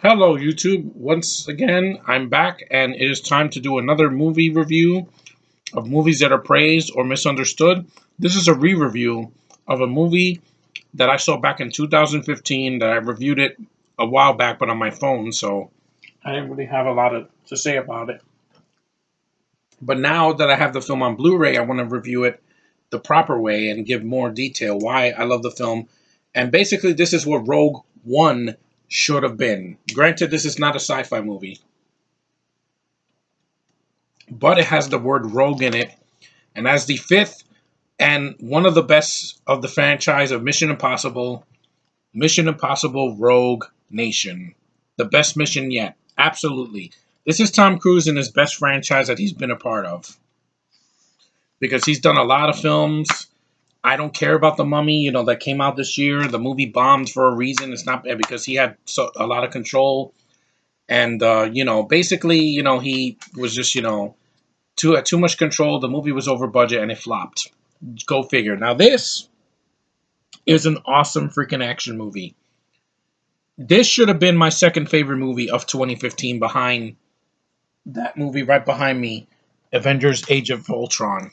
Hello, YouTube. Once again, I'm back, and it is time to do another movie review of movies that are praised or misunderstood. This is a re review of a movie that I saw back in 2015 that I reviewed it a while back, but on my phone, so I didn't really have a lot to say about it. But now that I have the film on Blu ray, I want to review it the proper way and give more detail why I love the film. And basically, this is what Rogue One should have been. Granted, this is not a sci fi movie, but it has the word rogue in it. And as the fifth and one of the best of the franchise of Mission Impossible Rogue Nation. The best mission yet. Absolutely. This is Tom Cruise in his best franchise that he's been a part of. Because he's done a lot of films. I don't care about the Mummy, that came out this year. The movie bombed for a reason. It's not because he had a lot of control. And, basically, he was just, too much control. The movie was over budget and it flopped. Go figure. Now this is an awesome freaking action movie. This should have been my second favorite movie of 2015 behind that movie right behind me, Avengers Age of Ultron.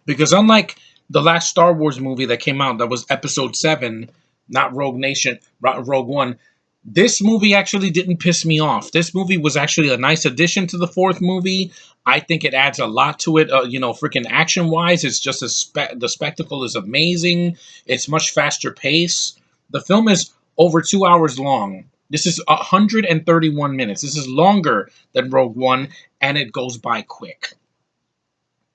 Because unlike the last Star Wars movie that came out that was episode 7, not Rogue Nation, Rogue One, this movie actually didn't piss me off. This movie was actually a nice addition to the fourth movie. I think it adds a lot to it. Freaking action wise, it's just the spectacle is amazing. It's much faster pace. The film is over 2 hours long. This is 131 minutes. This is longer than Rogue One, and it goes by quick.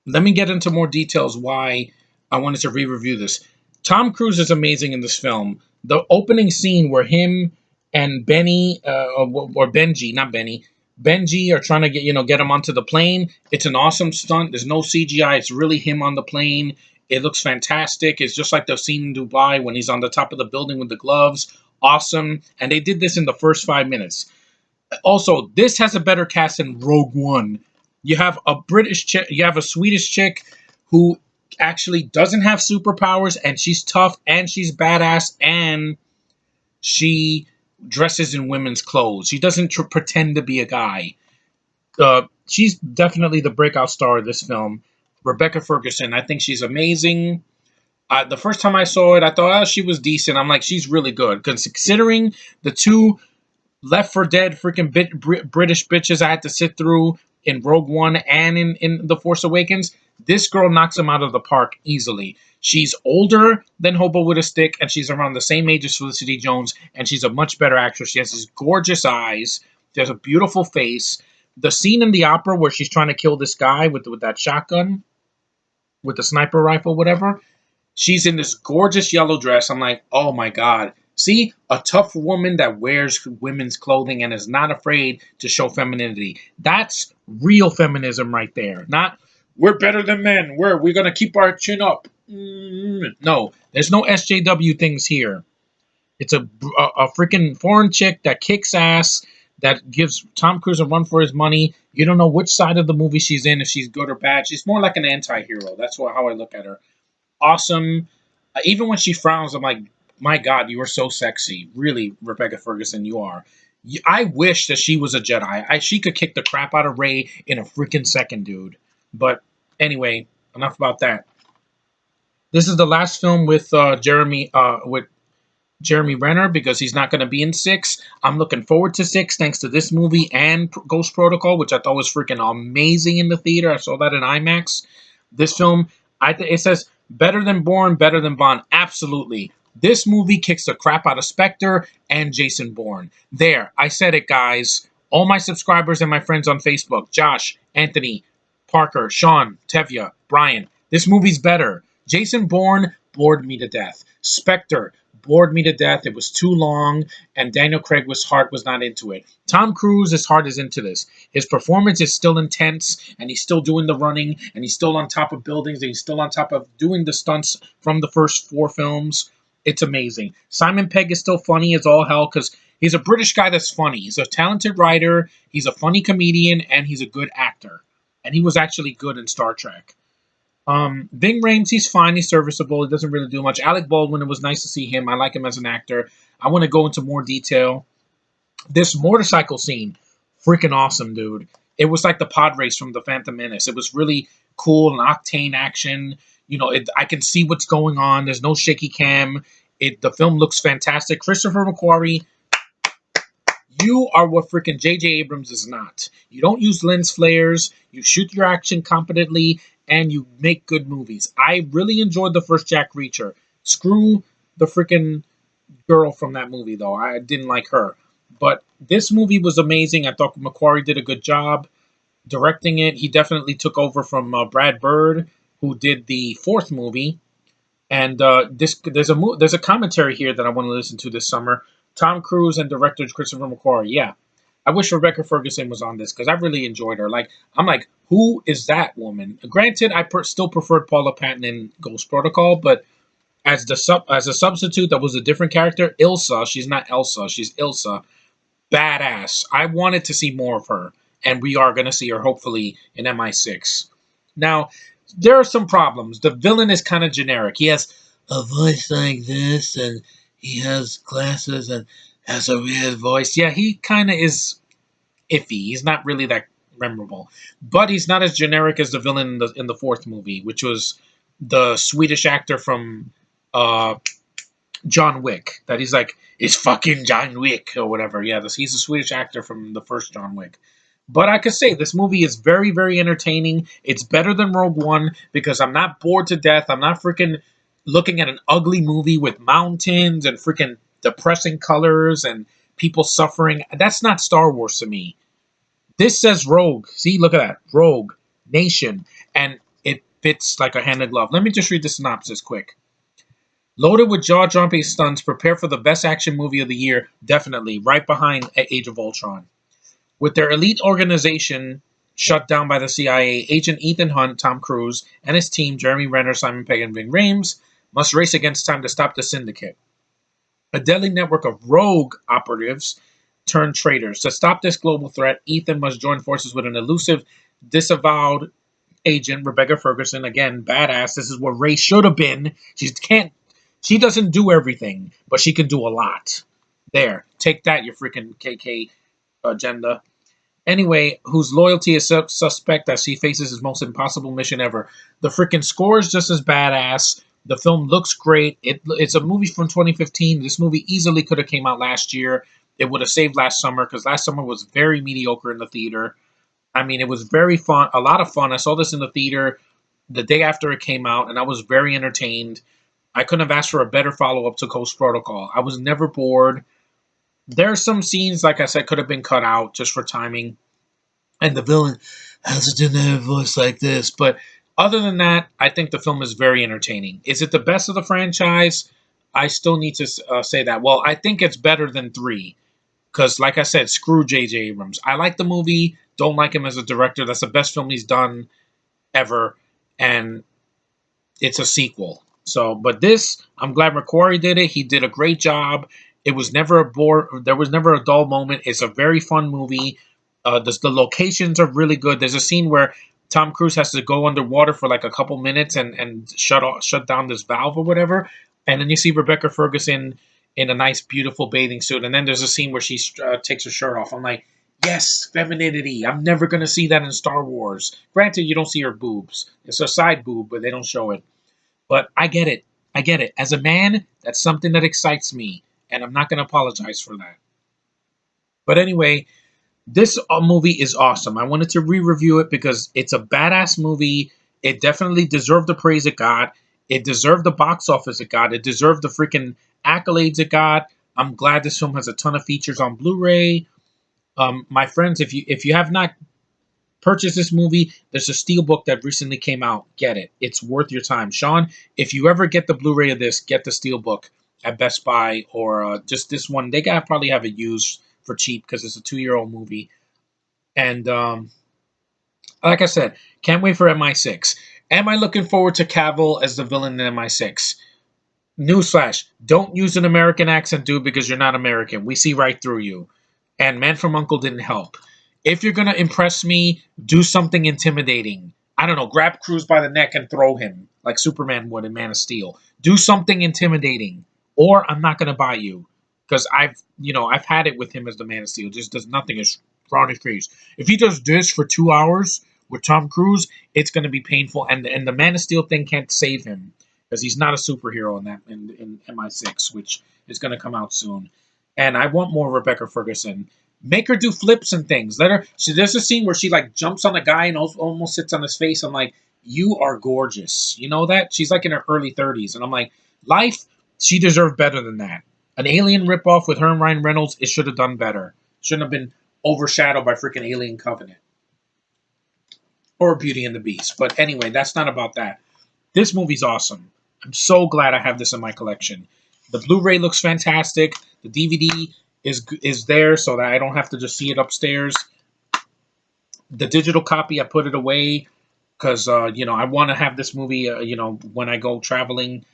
Let me get into more details why I wanted to re-review this. Tom Cruise is amazing in this film. The opening scene where him and Benny or Benji, not Benny, Benji are trying to get him onto the plane. It's an awesome stunt. There's no CGI. It's really him on the plane. It looks fantastic. It's just like the scene in Dubai when he's on the top of the building with the gloves. Awesome. And they did this in the first 5 minutes. Also, this has a better cast than Rogue One. You have a British chick, you have a Swedish chick who actually doesn't have superpowers, and she's tough, and she's badass, and she dresses in women's clothes. She doesn't pretend to be a guy. She's definitely the breakout star of this film. Rebecca Ferguson, I think she's amazing. The first time I saw it, I thought, she was decent. I'm like, she's really good. Considering the two Left for Dead freaking British bitches I had to sit through in Rogue One and in The Force Awakens, this girl knocks them out of the park easily. She's older than Hobo with a Stick, and she's around the same age as Felicity Jones, and she's a much better actress. She has these gorgeous eyes. She has a beautiful face. The scene in the opera where she's trying to kill this guy with that shotgun, with the sniper rifle, whatever, she's in this gorgeous yellow dress. I'm like, oh my God. See, a tough woman that wears women's clothing and is not afraid to show femininity. That's real feminism right there. Not, we're better than men. We're going to keep our chin up. No, there's no SJW things here. It's a freaking foreign chick that kicks ass, that gives Tom Cruise a run for his money. You don't know which side of the movie she's in, if she's good or bad. She's more like an anti-hero. That's how I look at her. Awesome. Even when she frowns, I'm like, my God, you are so sexy. Really, Rebecca Ferguson, you are. I wish that she was a Jedi. She could kick the crap out of Rey in a freaking second, dude. But anyway, enough about that. This is the last film with Jeremy Renner, because he's not going to be in 6. I'm looking forward to 6 thanks to this movie and Ghost Protocol, which I thought was freaking amazing in the theater. I saw that in IMAX. This film, it says better than Bourne, better than Bond. Absolutely. This movie kicks the crap out of Spectre and Jason Bourne. There, I said it, guys. All my subscribers and my friends on Facebook, Josh, Anthony, Parker, Sean, Tevya, Brian. This movie's better. Jason Bourne bored me to death. Spectre bored me to death. It was too long, and Daniel Craig's heart was not into it. Tom Cruise's heart is into this. His performance is still intense, and he's still doing the running, and he's still on top of buildings, and he's still on top of doing the stunts from the first 4 films. It's amazing. Simon Pegg is still funny as all hell, because he's a British guy that's funny. He's a talented writer, he's a funny comedian, and he's a good actor. And he was actually good in Star Trek. Ving Rhames, he's fine. He's serviceable. He doesn't really do much. Alec Baldwin, it was nice to see him. I like him as an actor. I want to go into more detail. This motorcycle scene, freaking awesome, dude. It was like the pod race from the Phantom Menace. It was really cool and octane action. I can see what's going on. There's no shaky cam. The film looks fantastic. Christopher McQuarrie, you are what freaking J.J. Abrams is not. You don't use lens flares. You shoot your action competently, and you make good movies. I really enjoyed the first Jack Reacher. Screw the freaking girl from that movie, though. I didn't like her. But this movie was amazing. I thought McQuarrie did a good job directing it. He definitely took over from Brad Bird, who did the fourth movie. And there's a commentary here that I want to listen to this summer. Tom Cruise and director Christopher McQuarrie. Yeah, I wish Rebecca Ferguson was on this because I really enjoyed her. I'm like, who is that woman? Granted, still preferred Paula Patton in Ghost Protocol, but as a substitute that was a different character, Ilsa. She's not Elsa. She's Ilsa. Badass. I wanted to see more of her, and we are going to see her hopefully in MI6. Now, there are some problems. The villain is kind of generic. He has a voice like this, and he has glasses and has a weird voice. Yeah, he kind of is iffy. He's not really that memorable, but he's not as generic as the villain in the fourth movie, which was the Swedish actor from uh, John Wick. That he's like, it's fucking John Wick or whatever. Yeah, he's a Swedish actor from the first John Wick. But I could say this movie is very, very entertaining. It's better than Rogue One because I'm not bored to death. I'm not freaking looking at an ugly movie with mountains and freaking depressing colors and people suffering. That's not Star Wars to me. This says Rogue. See, look at that. Rogue Nation. And it fits like a hand in glove. Let me just read the synopsis quick. Loaded with jaw-dropping stunts, prepare for the best action movie of the year, definitely, right behind Age of Ultron. With their elite organization shut down by the CIA, Agent Ethan Hunt, Tom Cruise, and his team, Jeremy Renner, Simon Pegg, and Ving Rhames, must race against time to stop the Syndicate, a deadly network of rogue operatives turned traitors. To stop this global threat, Ethan must join forces with an elusive, disavowed agent, Rebecca Ferguson. Again, badass. This is what Ray should have been. She doesn't do everything, but she can do a lot. There, take that, you freaking KK agenda. Anyway, whose loyalty is suspect as he faces his most impossible mission ever. The freaking score is just as badass. The film looks great. It's a movie from 2015. This movie easily could have came out last year. It would have saved last summer because last summer was very mediocre in the theater. I mean, it was very fun, a lot of fun. I saw this in the theater the day after it came out, and I was very entertained. I couldn't have asked for a better follow up to Ghost Protocol. I was never bored. There are some scenes, like I said, could have been cut out just for timing. And the villain has a generic voice like this. But other than that, I think the film is very entertaining. Is it the best of the franchise? I still need to say that. Well, I think it's better than 3. Because, like I said, screw J.J. Abrams. I like the movie. Don't like him as a director. That's the best film he's done ever. And it's a sequel. So, but this, I'm glad McQuarrie did it. He did a great job. It was never a bore. There was never a dull moment. It's a very fun movie. The locations are really good. There's a scene where Tom Cruise has to go underwater for like a couple minutes and shut down this valve or whatever, and then you see Rebecca Ferguson in a nice, beautiful bathing suit, and then there's a scene where she takes her shirt off. I'm like, yes, femininity. I'm never gonna see that in Star Wars. Granted, you don't see her boobs. It's a side boob, but they don't show it. But I get it. I get it. As a man, that's something that excites me, and I'm not gonna apologize for that. But anyway, this movie is awesome. I wanted to re-review it because it's a badass movie. It definitely deserved the praise it got. It deserved the box office it got. It deserved the freaking accolades it got. I'm glad this film has a ton of features on Blu-ray. My friends, if you have not purchased this movie, there's a steelbook that recently came out. Get it. It's worth your time. Sean, if you ever get the Blu-ray of this, get the steelbook at Best Buy or just this one. They got probably have it used for cheap because it's a 2-year-old movie. And like I said, can't wait for MI6. Am I looking forward to Cavill as the villain in MI6? Newsflash, don't use an American accent, dude, because you're not American. We see right through you. And Man from U.N.C.L.E. didn't help. If you're going to impress me, do something intimidating. I don't know, grab Cruz by the neck and throw him like Superman would in Man of Steel. Do something intimidating, or I'm not going to buy you. because I've had it with him as the Man of Steel. Just does nothing is on his face. If he does this for 2 hours with Tom Cruise, it's going to be painful, and the Man of Steel thing can't save him because he's not a superhero in that in MI6, which is going to come out soon. And I want more Rebecca Ferguson. Make her do flips and things. Let her. There's a scene where she like jumps on a guy and almost sits on his face. I'm like, you are gorgeous. You know that? She's like in her early 30s, and I'm like, life. She deserved better than that. An Alien ripoff with her and Ryan Reynolds, it should have done better. Shouldn't have been overshadowed by freaking Alien Covenant or Beauty and the Beast. But anyway, that's not about that. This movie's awesome. I'm so glad I have this in my collection. The Blu-ray looks fantastic. The DVD is there so that I don't have to just see it upstairs. The digital copy, I put it away because I want to have this movie when I go traveling,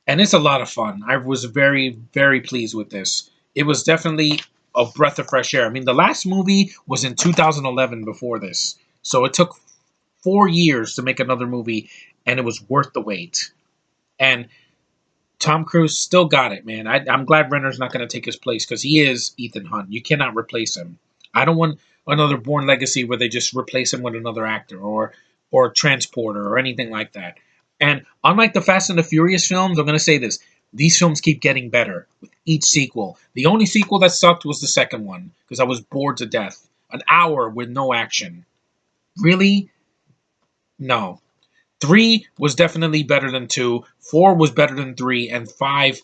and it's a lot of fun. I was very, very pleased with this. It was definitely a breath of fresh air. I mean, the last movie was in 2011 before this, so it took 4 years to make another movie, and it was worth the wait. And Tom Cruise still got it, man. I'm glad Renner's not going to take his place because he is Ethan Hunt. You cannot replace him. I don't want another Bourne Legacy where they just replace him with another actor or Transporter or anything like that. And unlike the Fast and the Furious films, I'm going to say this. These films keep getting better with each sequel. The only sequel that sucked was the second one because I was bored to death. An hour with no action. Really? No. 3 was definitely better than 2. 4 was better than 3. And 5,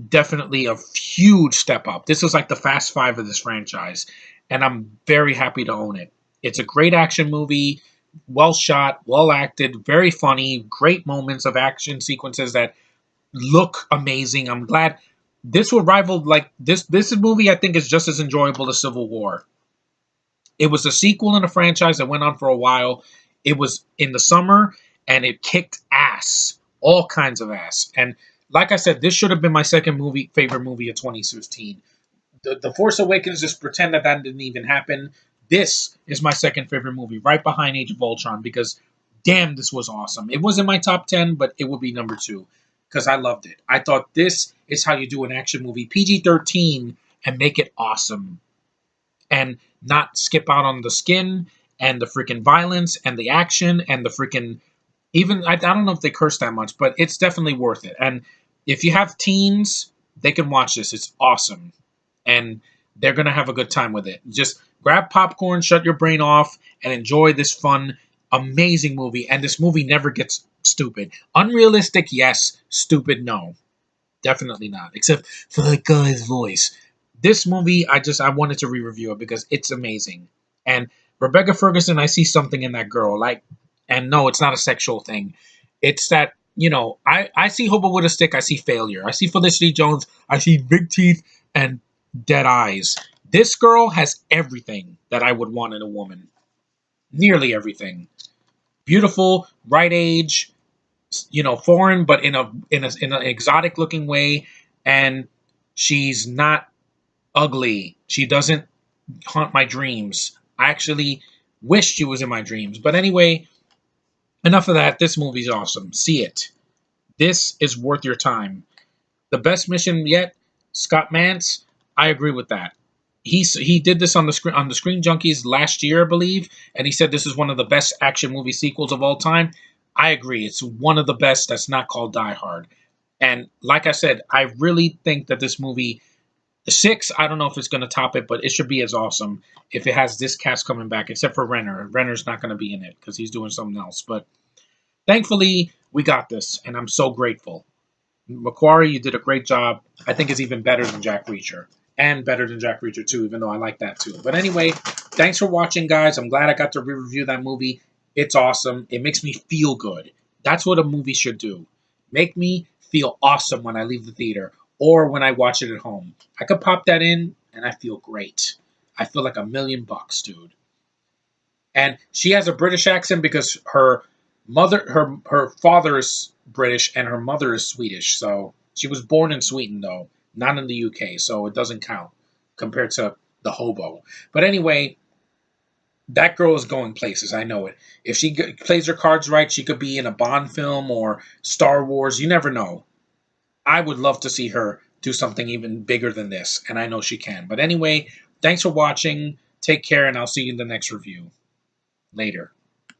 definitely a huge step up. This was like the Fast 5 of this franchise. And I'm very happy to own it. It's a great action movie. Well shot, well acted, very funny, great moments of action sequences that look amazing. I'm glad this will rival like this movie I think is just as enjoyable as Civil War. It was a sequel in a franchise that went on for a while. It was in the summer and it kicked ass. All kinds of ass. And like I said, this should have been my second favorite movie of 2016. The Force Awakens, just pretend that didn't even happen. This is my second favorite movie, right behind Age of Ultron, because damn, this was awesome. It wasn't my top 10, but it would be number 2 because I loved it. I thought this is how you do an action movie, PG-13, and make it awesome. And not skip out on the skin and the freaking violence and the action and the freaking even I don't know if they curse that much, but it's definitely worth it. And if you have teens, they can watch this. It's awesome. And they're going to have a good time with it. Just grab popcorn, shut your brain off, and enjoy this fun, amazing movie. And this movie never gets stupid. Unrealistic, yes. Stupid, no. Definitely not. Except for that guy's voice. This movie, I wanted to re-review it because it's amazing. And Rebecca Ferguson, I see something in that girl. And no, it's not a sexual thing. It's that, I see Hobo with a Stick, I see failure. I see Felicity Jones, I see big teeth and dead eyes. This girl has everything that I would want in a woman. Nearly everything. Beautiful, right age, foreign, but in an exotic looking way. And she's not ugly. She doesn't haunt my dreams. I actually wish she was in my dreams. But anyway, enough of that. This movie's awesome. See it. This is worth your time. The best mission yet, Scott Mance. I agree with that. He did this on the Screen Junkies last year, I believe, and he said this is one of the best action movie sequels of all time. I agree. It's one of the best that's not called Die Hard. And like I said, I really think that this movie, 6, I don't know if it's going to top it, but it should be as awesome if it has this cast coming back, except for Renner. Renner's not going to be in it because he's doing something else. But thankfully, we got this, and I'm so grateful. Macquarie, you did a great job. I think it's even better than Jack Reacher. And better than Jack Reacher 2, even though I like that too. But anyway, thanks for watching, guys. I'm glad I got to review that movie. It's awesome. It makes me feel good. That's what a movie should do. Make me feel awesome when I leave the theater or when I watch it at home. I could pop that in and I feel great. I feel like $1,000,000, dude. And she has a British accent because her father is British and her mother is Swedish. So she was born in Sweden, though, not in the UK. So it doesn't count compared to the hobo. But anyway, that girl is going places. I know it. If she plays her cards right, she could be in a Bond film or Star Wars. You never know. I would love to see her do something even bigger than this, and I know she can. But anyway, thanks for watching. Take care, and I'll see you in the next review. Later.